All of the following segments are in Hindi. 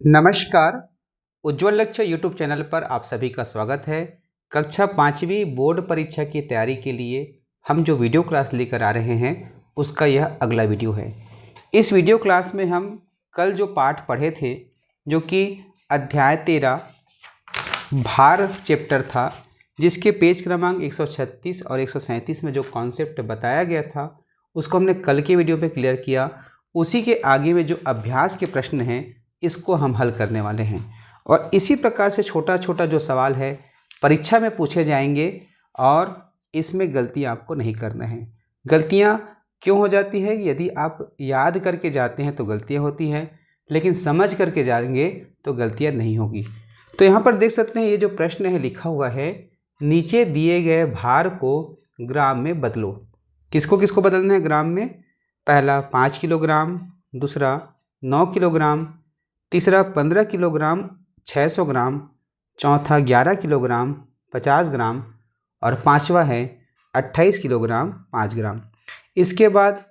नमस्कार। उज्ज्वल लक्ष्य यूट्यूब चैनल पर आप सभी का स्वागत है। कक्षा 5वीं बोर्ड परीक्षा की तैयारी के लिए हम जो वीडियो क्लास लेकर आ रहे हैं उसका यह अगला वीडियो है। इस वीडियो क्लास में हम कल जो पाठ पढ़े थे, जो कि अध्याय 13 भार चैप्टर था, जिसके पेज क्रमांक 136 और 137 में जो कॉन्सेप्ट बताया गया था उसको हमने कल के वीडियो पे क्लियर किया। उसी के आगे में जो अभ्यास के प्रश्न हैं इसको हम हल करने वाले हैं, और इसी प्रकार से छोटा छोटा जो सवाल है परीक्षा में पूछे जाएंगे, और इसमें गलतियां आपको नहीं करना है। गलतियां क्यों हो जाती है? यदि आप याद करके जाते हैं तो गलतियां होती हैं, लेकिन समझ करके जाएंगे तो गलतियां नहीं होगी। तो यहाँ पर देख सकते हैं, ये जो प्रश्न है लिखा हुआ है, नीचे दिए गए भार को ग्राम में बदलो। किसको किसको बदलना है ग्राम में? पहला 5 किलोग्राम, दूसरा 9 किलोग्राम, तीसरा 15 किलोग्राम 600 ग्राम, चौथा 11 किलोग्राम 50 ग्राम, और पांचवा है 28 किलोग्राम 5 ग्राम। इसके बाद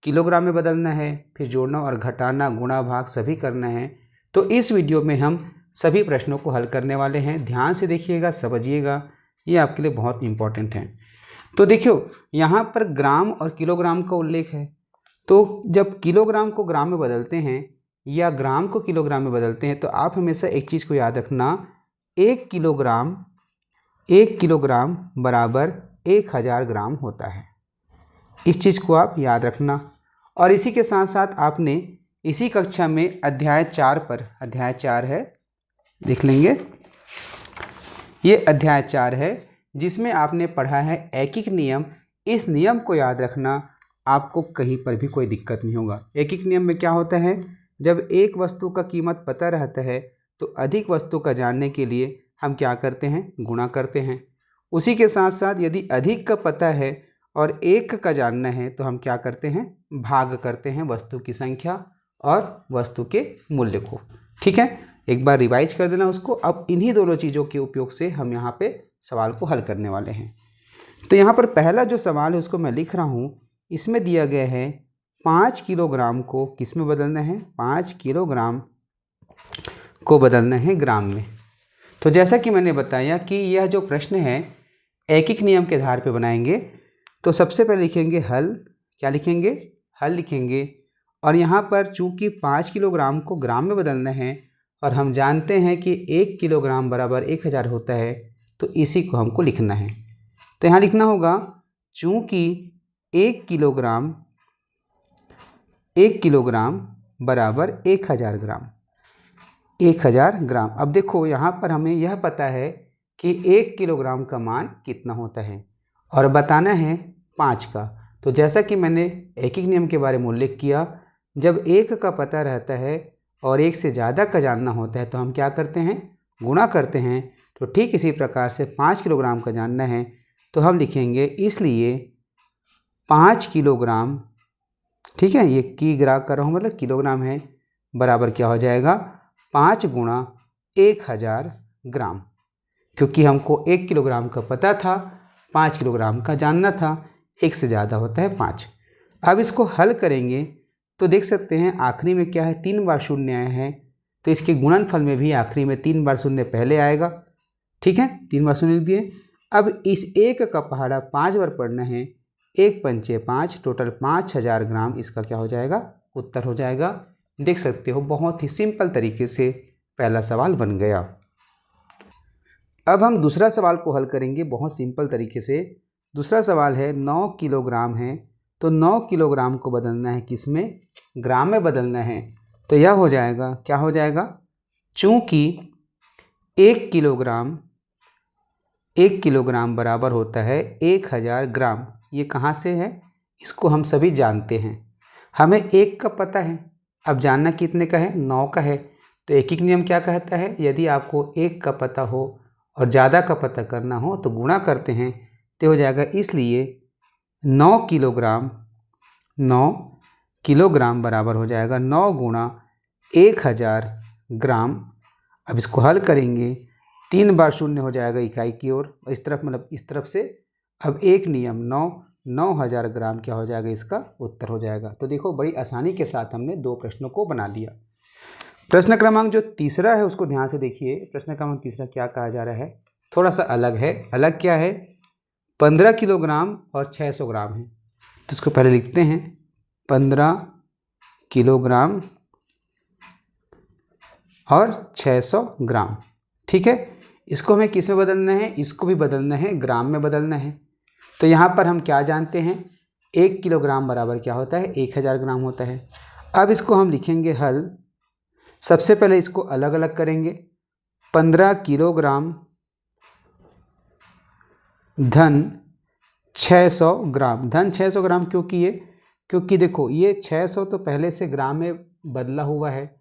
किलोग्राम में बदलना है, फिर जोड़ना और घटाना, गुणा भाग सभी करना है। तो इस वीडियो में हम सभी प्रश्नों को हल करने वाले हैं। ध्यान से देखिएगा, समझिएगा, ये आपके लिए बहुत इंपॉर्टेंट है। तो देखियो, यहाँ पर ग्राम और किलोग्राम का उल्लेख है। तो जब किलोग्राम को ग्राम में बदलते हैं या ग्राम को किलोग्राम में बदलते हैं तो आप हमेशा एक चीज़ को याद रखना, 1 किलोग्राम बराबर 1000 ग्राम होता है। इस चीज़ को आप याद रखना। और इसी के साथ साथ आपने इसी कक्षा में अध्याय 4 पर, अध्याय 4 है, देख लेंगे, ये अध्याय 4 है जिसमें आपने पढ़ा है एकिक नियम। इस नियम को याद रखना, आपको कहीं पर भी कोई दिक्कत नहीं होगा। एकिक नियम में क्या होता है? जब एक वस्तु का कीमत पता रहता है तो अधिक वस्तु का जानने के लिए हम क्या करते हैं? गुणा करते हैं। उसी के साथ साथ यदि अधिक का पता है और एक का जानना है तो हम क्या करते हैं? भाग करते हैं वस्तु की संख्या और वस्तु के मूल्य को। ठीक है, एक बार रिवाइज कर देना उसको। अब इन्हीं दोनों चीज़ों के उपयोग से हम यहाँ पे सवाल को हल करने वाले हैं। तो यहाँ पर पहला जो सवाल है उसको मैं लिख रहा हूँ। इसमें दिया गया है 5 किलोग्राम को किस में बदलना है? 5 किलोग्राम को बदलना है ग्राम में। तो जैसा कि मैंने बताया कि यह जो प्रश्न है एकिक नियम के आधार पर बनाएंगे। तो सबसे पहले लिखेंगे हल। क्या लिखेंगे? हल लिखेंगे। और यहाँ पर चूंकि 5 किलोग्राम को ग्राम में बदलना है और हम जानते हैं कि 1 किलोग्राम बराबर 1000 होता है, तो इसी को हमको लिखना है। तो यहाँ लिखना होगा, चूंकि 1 किलोग्राम बराबर 1000 ग्राम। 1000 ग्राम। अब देखो यहाँ पर हमें यह पता है कि 1 किलोग्राम का मान कितना होता है और बताना है 5 का। तो जैसा कि मैंने एकिक नियम के बारे में उल्लेख किया, जब 1 का पता रहता है और 1 से ज़्यादा का जानना होता है तो हम क्या करते हैं? गुणा करते हैं। तो ठीक इसी प्रकार से 5 किलोग्राम का जानना है तो हम लिखेंगे, इसलिए 5 किलोग्राम, ठीक है, ये की ग्राह कर रहा हूँ मतलब किलोग्राम है, बराबर क्या हो जाएगा? 5 गुणा 1000 ग्राम। क्योंकि हमको 1 किलोग्राम का पता था, 5 किलोग्राम का जानना था, 1 से ज़्यादा होता है 5। अब इसको हल करेंगे तो देख सकते हैं आखिरी में क्या है? 3 बार शून्य आया है, तो इसके गुणनफल में भी आखिरी में 3 बार शून्य पहले आएगा। ठीक है, 3 बार शून्य लिख दिए। अब इस 1 का पहाड़ा 5 बार पढ़ना है, 1 पंचे 5, टोटल 5000 ग्राम इसका क्या हो जाएगा? उत्तर हो जाएगा। देख सकते हो बहुत ही सिंपल तरीके से पहला सवाल बन गया। अब हम दूसरा सवाल को हल करेंगे बहुत सिंपल तरीके से। दूसरा सवाल है 9 किलोग्राम है, तो 9 किलोग्राम को बदलना है किस में? ग्राम में बदलना है। तो यह हो जाएगा, क्या हो जाएगा? चूँकि 1 किलोग्राम बराबर होता है 1000 ग्राम। ये कहाँ से है? इसको हम सभी जानते हैं। हमें 1 का पता है, अब जानना कितने का है? 9 का है। तो एकिक नियम क्या कहता है? यदि आपको 1 का पता हो और ज़्यादा का पता करना हो तो गुणा करते हैं, तो हो जाएगा। इसलिए 9 किलोग्राम बराबर हो जाएगा 9 गुणा 1000 ग्राम। अब इसको हल करेंगे, 3 बार शून्य हो जाएगा इकाई की ओर, इस तरफ मतलब इस तरफ से। अब एक नियम 9000 ग्राम क्या हो जाएगा? इसका उत्तर हो जाएगा। तो देखो बड़ी आसानी के साथ हमने 2 प्रश्नों को बना लिया। प्रश्न क्रमांक जो तीसरा है उसको ध्यान से देखिए। प्रश्न क्रमांक तीसरा क्या कहा जा रहा है, थोड़ा सा अलग है। अलग क्या है, 15 किलोग्राम और 600 ग्राम है। तो इसको पहले लिखते हैं 15 किलोग्राम और 600 ग्राम। ठीक है, इसको हमें किस में बदलना है, इसको भी बदलना है, ग्राम में बदलना है। तो यहाँ पर हम क्या जानते हैं, 1 किलोग्राम बराबर क्या होता है, 1000 ग्राम होता है। अब इसको हम लिखेंगे हल। सबसे पहले इसको अलग अलग करेंगे। 15 किलोग्राम धन 600 ग्राम। धन 600 ग्राम क्यों किए, क्योंकि देखो ये 600 तो पहले से ग्राम में बदला हुआ है,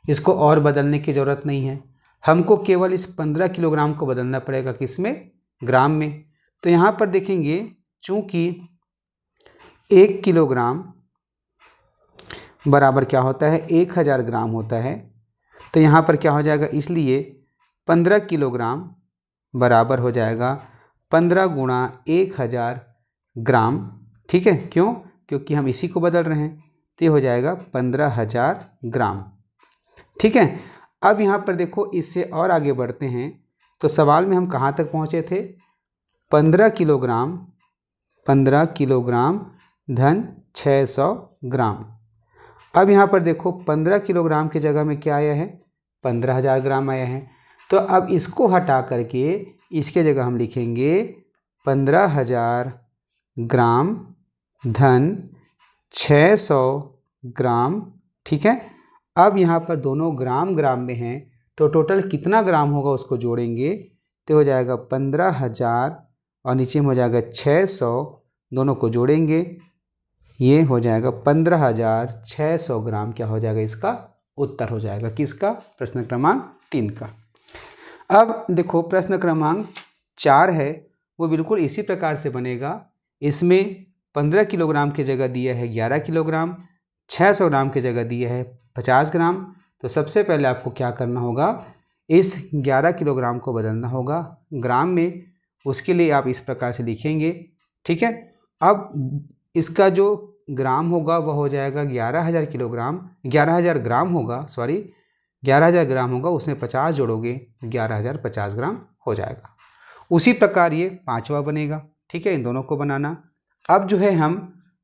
इसको और बदलने की ज़रूरत नहीं है। हमको केवल इस 15 किलोग्राम को बदलना पड़ेगा, किसमें, ग्राम में। तो यहाँ पर देखेंगे चूँकि 1 किलोग्राम बराबर क्या होता है, 1000 ग्राम होता है। तो यहाँ पर क्या हो जाएगा, इसलिए 15 किलोग्राम बराबर हो जाएगा 15 गुणा 1000 ग्राम। ठीक है, क्यों, क्योंकि हम इसी को बदल रहे हैं। तो ये हो जाएगा 15000 ग्राम। ठीक है, अब यहाँ पर देखो इससे और आगे बढ़ते हैं। तो सवाल में हम कहाँ तक पहुँचे थे, 15 किलोग्राम धन 600 ग्राम। अब यहाँ पर देखो 15 किलोग्राम की जगह में क्या आया है, 15000 ग्राम आया है। तो अब इसको हटा करके इसके जगह हम लिखेंगे 15000 ग्राम धन 600 ग्राम। ठीक है, अब यहाँ पर दोनों ग्राम ग्राम में हैं, तो टोटल कितना ग्राम होगा उसको जोड़ेंगे तो हो जाएगा 15000 और नीचे में हो जाएगा 600, दोनों को जोड़ेंगे ये हो जाएगा 15600 ग्राम। क्या हो जाएगा, इसका उत्तर हो जाएगा किसका, प्रश्न क्रमांक 3 का। अब देखो प्रश्न क्रमांक 4 है, वो बिल्कुल इसी प्रकार से बनेगा। इसमें 15 किलोग्राम की जगह दिया है 11 किलोग्राम, 600 ग्राम की जगह दिया है 50 ग्राम। तो सबसे पहले आपको क्या करना होगा, इस 11 किलोग्राम को बदलना होगा ग्राम में। उसके लिए आप इस प्रकार से लिखेंगे। ठीक है, अब इसका जो ग्राम होगा वह हो जाएगा 11000 किलोग्राम, 11000 ग्राम होगा, सॉरी 11000 ग्राम होगा, उसमें 50 जोड़ोगे 11050 ग्राम हो जाएगा। उसी प्रकार ये 5वां बनेगा। ठीक है, इन दोनों को बनाना। अब जो है हम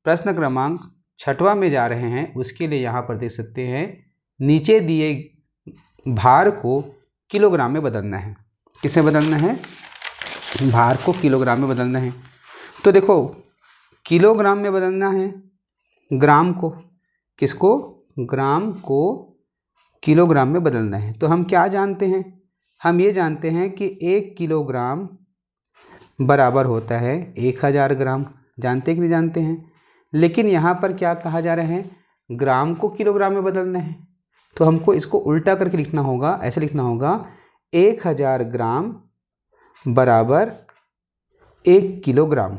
प्रश्न क्रमांक 6वां में जा रहे हैं। उसके लिए यहाँ पर देख सकते हैं नीचे दिए भार को किलोग्राम में बदलना है। किसमें बदलना है, भार को किलोग्राम में बदलना है। तो देखो किलोग्राम में बदलना है ग्राम को, किसको, ग्राम को किलोग्राम में बदलना है। तो हम क्या जानते हैं, हम ये जानते हैं कि 1 किलोग्राम बराबर होता है 1000 ग्राम। जानते कि नहीं जानते हैं, लेकिन यहाँ पर क्या कहा जा रहा है, ग्राम को किलोग्राम में बदलना है। तो हमको इसको उल्टा करके लिखना होगा, ऐसे लिखना होगा 1000 ग्राम बराबर 1 किलोग्राम।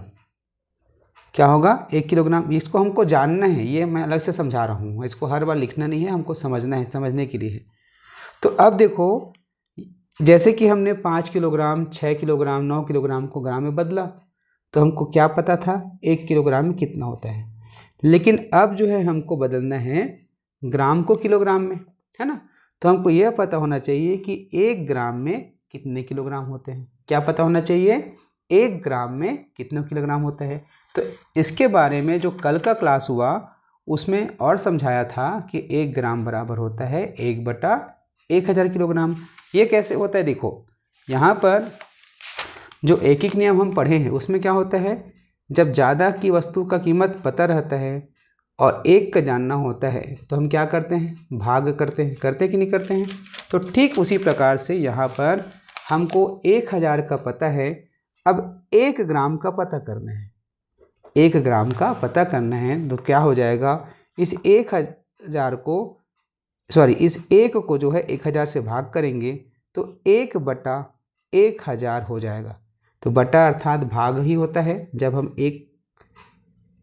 क्या होगा, 1 किलोग्राम। इसको हमको जानना है, ये मैं अलग से समझा रहा हूँ, इसको हर बार लिखना नहीं है, हमको समझना है, समझने के लिए है। तो अब देखो जैसे कि हमने 5 किलोग्राम, 6 किलोग्राम, 9 किलोग्राम को ग्राम में बदला, तो हमको क्या पता था 1 किलोग्राम में कितना होता है। लेकिन अब जो है हमको बदलना है ग्राम को किलोग्राम में, है ना। तो हमको यह पता होना चाहिए कि 1 ग्राम में कितने किलोग्राम होते हैं। क्या पता होना चाहिए, 1 ग्राम में कितने किलोग्राम होता है। तो इसके बारे में जो कल का क्लास हुआ उसमें और समझाया था कि 1 ग्राम बराबर होता है 1/1000 किलोग्राम। ये कैसे होता है, देखो यहाँ पर जो एक एक नियम हम पढ़े हैं उसमें क्या होता है, जब ज़्यादा की वस्तु का कीमत पता रहता है और एक का जानना होता है तो हम क्या करते हैं, भाग करते हैं। करते कि नहीं करते हैं। तो ठीक उसी प्रकार से यहाँ पर हमको 1000 का पता है, अब 1 ग्राम का पता करना है। 1 ग्राम का पता करना है तो क्या हो जाएगा, इस 1000 को, सॉरी इस 1 को जो है 1000 से भाग करेंगे तो 1/1000 हो जाएगा। तो बटा अर्थात भाग ही होता है। जब हम 1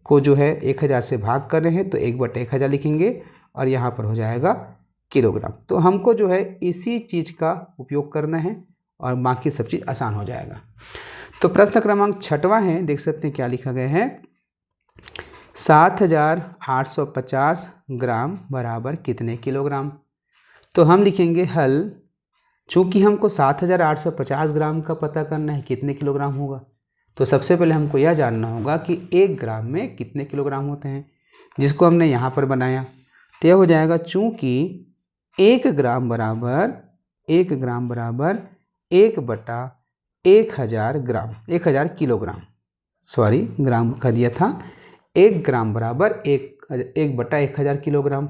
को जो है 1000 से भाग कर रहे हैं तो 1/1000 लिखेंगे और यहाँ पर हो जाएगा किलोग्राम। तो हमको जो है इसी चीज़ का उपयोग करना है और बाकी सब चीज़ आसान हो जाएगा। तो प्रश्न क्रमांक 6वां है, देख सकते हैं क्या लिखा गया है, 7850 ग्राम बराबर कितने किलोग्राम। तो हम लिखेंगे हल, चूँकि हमको 7850 ग्राम का पता करना है कितने किलोग्राम होगा, तो सबसे पहले हमको यह जानना होगा कि 1 ग्राम में कितने किलोग्राम होते हैं, जिसको हमने यहाँ पर बनाया। तो यह हो जाएगा, चूँकि 1 ग्राम बराबर 1/1000 ग्राम, 1000 किलोग्राम, सॉरी ग्राम का दिया था। 1 ग्राम बराबर 1/1000 किलोग्राम।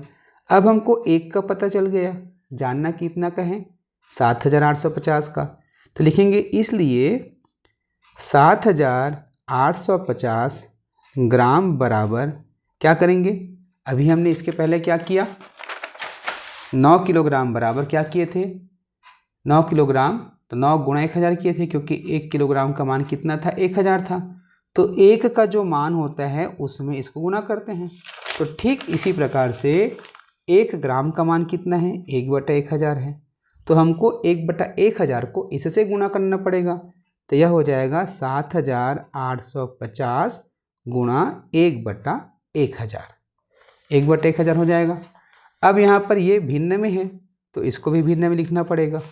अब हमको 1 का पता चल गया, जानना कितना का है, 7850 का। तो लिखेंगे इसलिए 7850 ग्राम बराबर क्या करेंगे, अभी हमने इसके पहले क्या किया, 9 किलोग्राम बराबर क्या किए थे, 9 किलोग्राम, तो 9 गुणा 1000 किए थे, क्योंकि 1 किलोग्राम का मान कितना था, 1000 था। तो 1 का जो मान होता है उसमें इसको गुणा करते हैं। तो ठीक इसी प्रकार से 1 ग्राम का मान कितना है, 1/1000 है। तो हमको 1/1000 को इससे गुणा करना पड़ेगा। तो यह हो जाएगा 7850 गुणा 1/1000, 1/1000 हो जाएगा। अब यहाँ पर ये भिन्न में है, तो इसको भी भिन्न में लिखना पड़ेगा।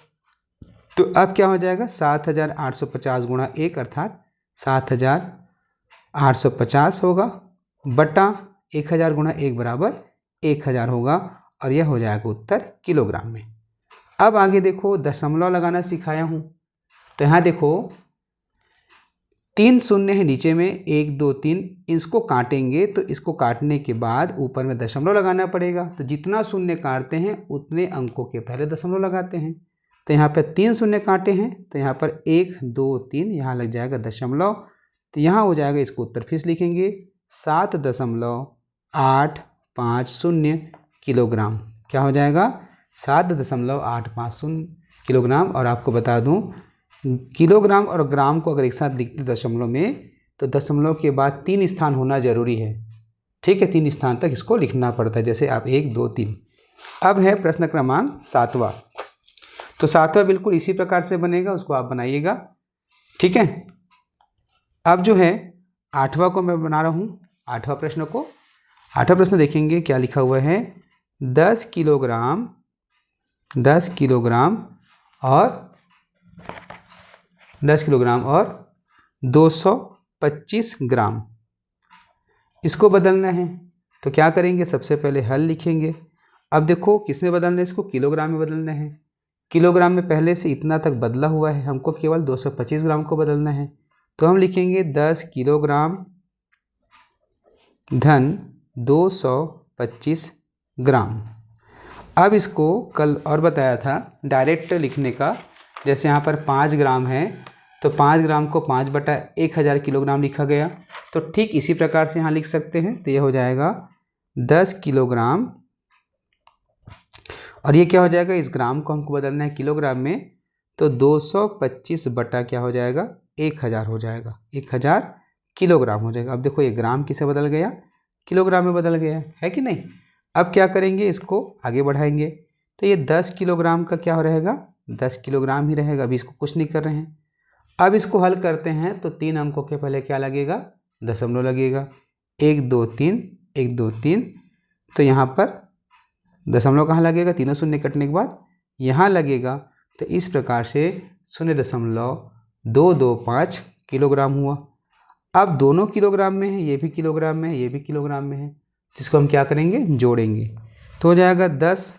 तो अब क्या हो जाएगा, 7850 गुणा 1 अर्थात 7850 होगा, बटा 1000 गुणा 1 बराबर 1000 होगा, और यह हो जाएगा उत्तर किलोग्राम में। अब आगे देखो, दशमलव लगाना सिखाया हूँ। तो यहाँ देखो 3 शून्य है नीचे में, 1 2 3, इसको काटेंगे तो इसको काटने के बाद ऊपर में दशमलव लगाना पड़ेगा। तो जितना शून्य काटते हैं उतने अंकों के पहले दशमलव लगाते हैं। तो यहाँ पर 3 शून्य काटे हैं, तो यहाँ पर 1 2 3 यहाँ लग जाएगा दशमलव। तो यहाँ हो जाएगा, इसको उत्तर फिर लिखेंगे 7.850 किलोग्राम। क्या हो जाएगा, 7.850 किलोग्राम। और आपको बता दूं, किलोग्राम और ग्राम को अगर एक साथ लिखते दशमलव में, तो दशमलव के बाद 3 स्थान होना जरूरी है। ठीक है, 3 स्थान तक इसको लिखना पड़ता है, जैसे आप 1 2 3। अब है प्रश्न क्रमांक 7वां। तो 7वां बिल्कुल इसी प्रकार से बनेगा, उसको आप बनाइएगा। ठीक है, अब जो है 8वां को मैं बना रहा हूँ, 8वां प्रश्न को। 8वां प्रश्न देखेंगे क्या लिखा हुआ है, 10 किलोग्राम और 225 ग्राम, इसको बदलना है। तो क्या करेंगे, सबसे पहले हल लिखेंगे। अब देखो किसमें बदलना है, इसको किलोग्राम में बदलना है। किलोग्राम में पहले से इतना तक बदला हुआ है, हमको केवल 225 ग्राम को बदलना है। तो हम लिखेंगे 10 किलोग्राम धन 225 ग्राम। अब इसको कल और बताया था डायरेक्ट लिखने का, जैसे यहाँ पर 5 ग्राम है, तो 5 ग्राम को 5/1000 किलोग्राम लिखा गया। तो ठीक इसी प्रकार से यहाँ लिख सकते हैं। तो यह हो जाएगा 10 किलोग्राम, और ये क्या हो जाएगा, इस ग्राम को हमको बदलना है किलोग्राम में, तो 225 बटा क्या हो जाएगा, 1000 हो जाएगा, 1000 किलोग्राम हो जाएगा। अब देखो ये ग्राम किसे बदल गया, किलोग्राम में बदल गया है कि नहीं। अब क्या करेंगे, इसको आगे बढ़ाएंगे। तो ये 10 किलोग्राम का क्या रहेगा, 10 किलोग्राम ही रहेगा। अभी इसको कुछ नहीं कर रहे हैं। अब इसको हल करते हैं, तो 3 अंकों के पहले क्या लगेगा, दशमलव लगेगा। 1 2 3, 1 2 3, तो यहाँ पर दशमलव कहाँ लगेगा, तीनों शून्य कटने के बाद यहाँ लगेगा। तो इस प्रकार से 0.225 किलोग्राम हुआ। अब दोनों किलोग्राम में है, ये भी किलोग्राम में है, ये भी किलोग्राम में है, जिसको हम क्या करेंगे, जोड़ेंगे। तो हो जाएगा 10,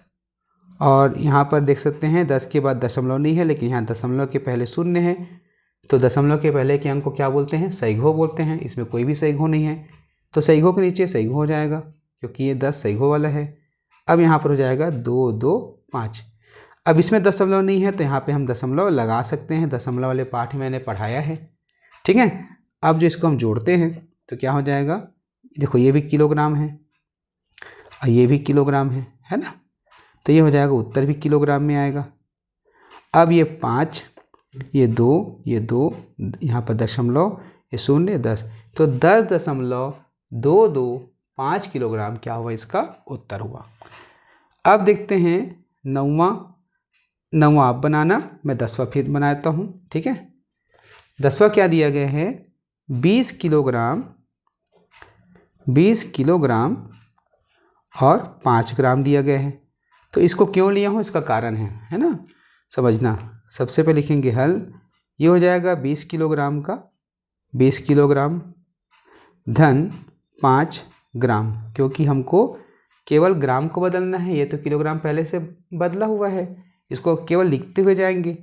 और यहाँ पर देख सकते हैं 10 के बाद दशमलव नहीं है, लेकिन यहाँ दशमलव के पहले शून्य है। तो दशमलव के पहले के अंक को क्या बोलते हैं, सहीघो बोलते हैं। इसमें कोई भी सहीघो नहीं है, तो सहीघो के नीचे सहीघो हो जाएगा, क्योंकि ये 10 सहीघो वाला है। अब यहाँ पर हो जाएगा 2 2 5। अब इसमें दशमलव नहीं है, तो यहाँ पे हम दशमलव लगा सकते हैं, दशमलव वाले पाठ में मैंने पढ़ाया है। ठीक है, अब जो इसको हम जोड़ते हैं तो क्या हो जाएगा, देखो ये भी किलोग्राम है और ये भी किलोग्राम है ना। तो ये हो जाएगा, उत्तर भी किलोग्राम में आएगा। अब ये 5, ये 2, ये 2, यहाँ पर दशमलव, ये 0 10, तो 10.225 किलोग्राम क्या हुआ, इसका उत्तर हुआ। अब देखते हैं 9वां आप बनाना, मैं 10वां फिर बनाता हूँ। ठीक है, 10वां क्या दिया गया है, 20 किलोग्राम और 5 ग्राम दिया गया है। तो इसको क्यों लिया हूँ, इसका कारण है ना, समझना। सबसे पहले लिखेंगे हल, ये हो जाएगा 20 किलोग्राम का, 20 किलोग्राम धन 5 ग्राम, क्योंकि हमको केवल ग्राम को बदलना है, ये तो किलोग्राम पहले से बदला हुआ है, इसको केवल लिखते हुए जाएंगे।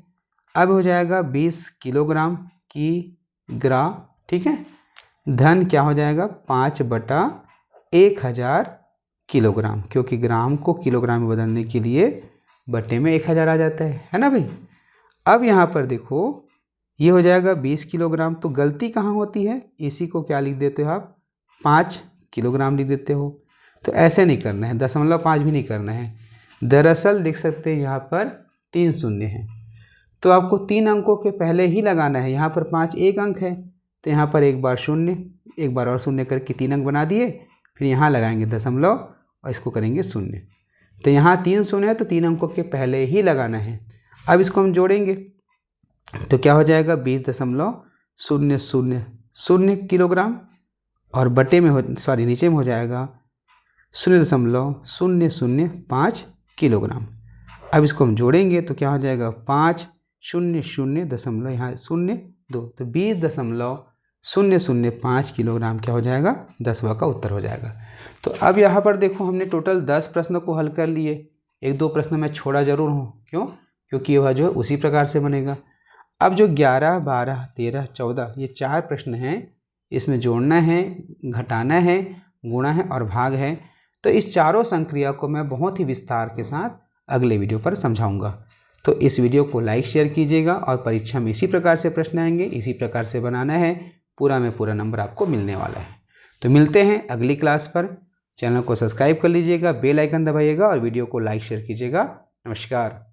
अब हो जाएगा 20 किलोग्राम की ग्रा, ठीक है, धन क्या हो जाएगा 5/1000 किलोग्राम, क्योंकि ग्राम को किलोग्राम में बदलने के लिए बटे में 1000 आ जाता है ना भाई। अब यहाँ पर देखो ये हो जाएगा 20 किलोग्राम, तो गलती कहाँ होती है, इसी को क्या लिख देते हो आप 5 किलोग्राम लिख देते हो। तो ऐसे नहीं करना है, 0.5 भी नहीं करना है, दरअसल लिख सकते हैं यहाँ पर 3 शून्य है, तो आपको 3 अंकों के पहले ही लगाना है। यहाँ पर 5 एक अंक है, तो यहाँ पर एक बार शून्य, एक बार और शून्य करके 3 अंक बना दिए, फिर यहाँ लगाएंगे दशमलव और इसको करेंगे शून्य। तो यहाँ 3 शून्य है, तो 3 अंकों के पहले ही लगाना है। अब इसको हम जोड़ेंगे तो क्या हो जाएगा 20.000 किलोग्राम, और बटे में नीचे में हो जाएगा 0.005 किलोग्राम। अब इसको हम जोड़ेंगे तो क्या हो जाएगा 5 0 दशमलव यहाँ 0 2, तो 20.005 किलोग्राम क्या हो जाएगा 10वां का उत्तर हो जाएगा। तो अब यहाँ पर देखो हमने टोटल 10 प्रश्नों को हल कर लिए, 1-2 प्रश्न मैं छोड़ा जरूर हूँ, क्यों, क्योंकि वह जो है उसी प्रकार से बनेगा। अब जो 11, 12, 13, 14 ये 4 प्रश्न हैं, इसमें जोड़ना है, घटाना है, गुणा है और भाग है। तो इस चारों संक्रिया को मैं बहुत ही विस्तार के साथ अगले वीडियो पर समझाऊंगा। तो इस वीडियो को लाइक शेयर कीजिएगा, और परीक्षा में इसी प्रकार से प्रश्न आएंगे, इसी प्रकार से बनाना है, पूरा में पूरा नंबर आपको मिलने वाला है। तो मिलते हैं अगली क्लास पर। चैनल को सब्सक्राइब कर लीजिएगा, बेल आइकन दबाइएगा और वीडियो को लाइक शेयर कीजिएगा। नमस्कार।